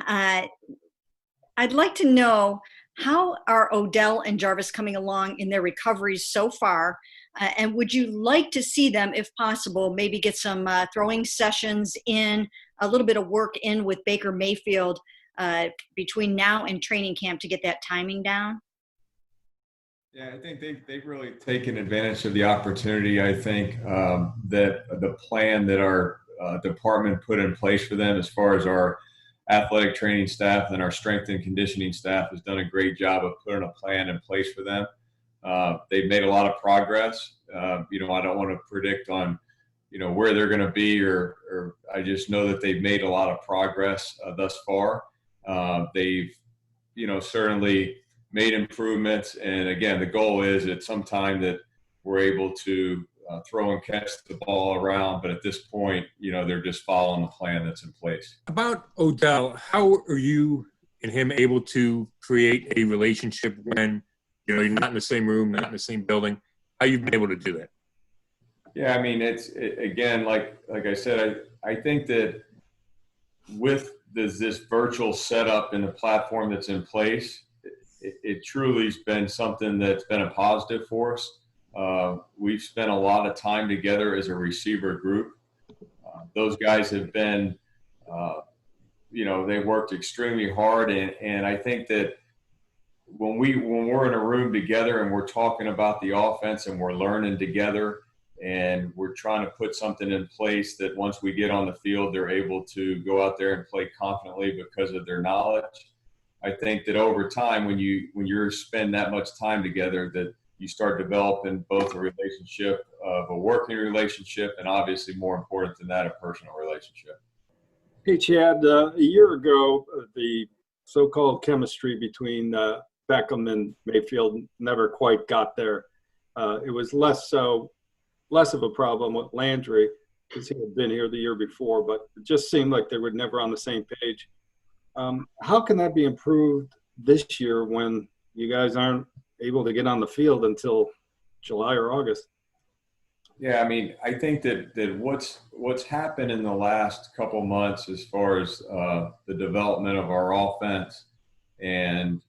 Uh, I'd like to know, how are Odell and Jarvis coming along in their recoveries so far? And would you like to see them, if possible, maybe get some throwing sessions in, a little bit of work in with Baker Mayfield between now and training camp to get that timing down? Yeah, I think they've really taken advantage of the opportunity. I think that the plan that our department put in place for them, as far as our athletic training staff and our strength and conditioning staff, has done a great job of putting a plan in place for them. They've made a lot of progress. I don't want to predict on, where they're going to be, or I just know that they've made a lot of progress thus far. They've, certainly made improvements. And again, the goal is at some time that we're able to throw and catch the ball around. But at this point, they're just following the plan that's in place. About Odell, how are you and him able to create a relationship when, you're not in the same room, not in the same building? How you've been able to do that? Yeah, I mean, again, like I said, I think that with this virtual setup and the platform that's in place, it truly has been something that's been a positive for us. We've spent a lot of time together as a receiver group. Those guys have been, they worked extremely hard. And I think that when we're in a room together and we're talking about the offense and we're learning together and we're trying to put something in place that once we get on the field, they're able to go out there and play confidently because of their knowledge. I think that over time, when you're spend that much time together, that you start developing both a relationship of a working relationship and, obviously more important than that, a personal relationship. Hey, Chad, a year ago, the so-called chemistry between Beckham and Mayfield never quite got there. It was less of a problem with Landry because he had been here the year before, but it just seemed like they were never on the same page. How can that be improved this year when you guys aren't able to get on the field until July or August? Yeah, I mean, I think that what's happened in the last couple months as far as the development of our offense and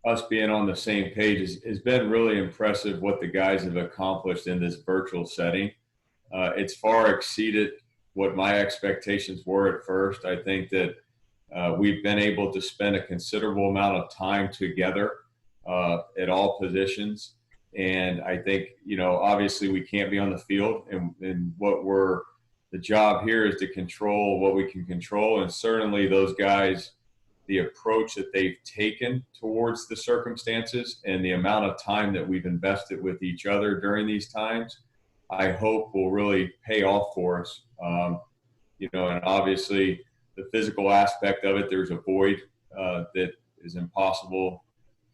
us being on the same page has been really impressive. What the guys have accomplished in this virtual setting, it's far exceeded what my expectations were at first. I think that we've been able to spend a considerable amount of time together at all positions. And I think, obviously we can't be on the field, and the job here is to control what we can control. And certainly those guys, the approach that they've taken towards the circumstances and the amount of time that we've invested with each other during these times, I hope will really pay off for us. And obviously the physical aspect of it, there's a void that is impossible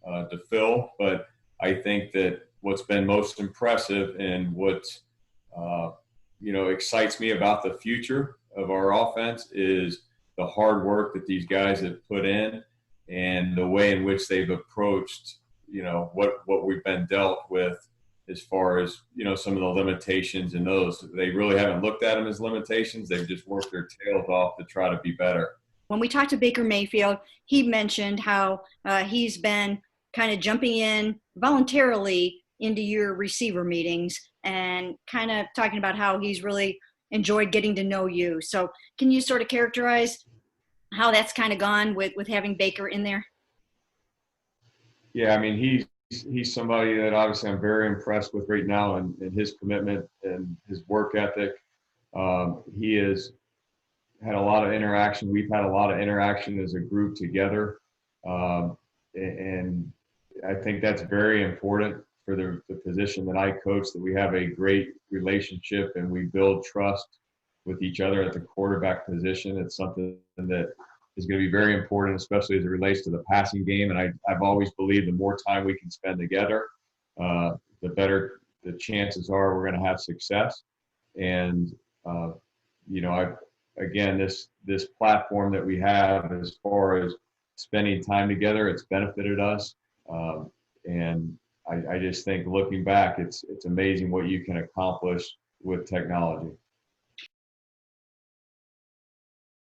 to fill. But I think that what's been most impressive and what excites me about the future of our offense is the hard work that these guys have put in and the way in which they've approached, what we've been dealt with as far as, some of the limitations, and those, they really haven't looked at them as limitations. They've just worked their tails off to try to be better. When we talked to Baker Mayfield, he mentioned how he's been kind of jumping in voluntarily into your receiver meetings and kind of talking about how he's really enjoyed getting to know you. So can you sort of characterize how that's kind of gone with having Baker in there? Yeah, I mean, he's somebody that obviously I'm very impressed with right now, and his commitment and his work ethic. He has had a lot of interaction. We've had a lot of interaction as a group together. And I think that's very important for the position that I coach, that we have a great relationship and we build trust with each other at the quarterback position. It's something that is going to be very important, especially as it relates to the passing game. And I've always believed the more time we can spend together, the better the chances are we're going to have success. And, again, this platform that we have as far as spending time together, it's benefited us. And I just think, looking back, it's amazing what you can accomplish with technology.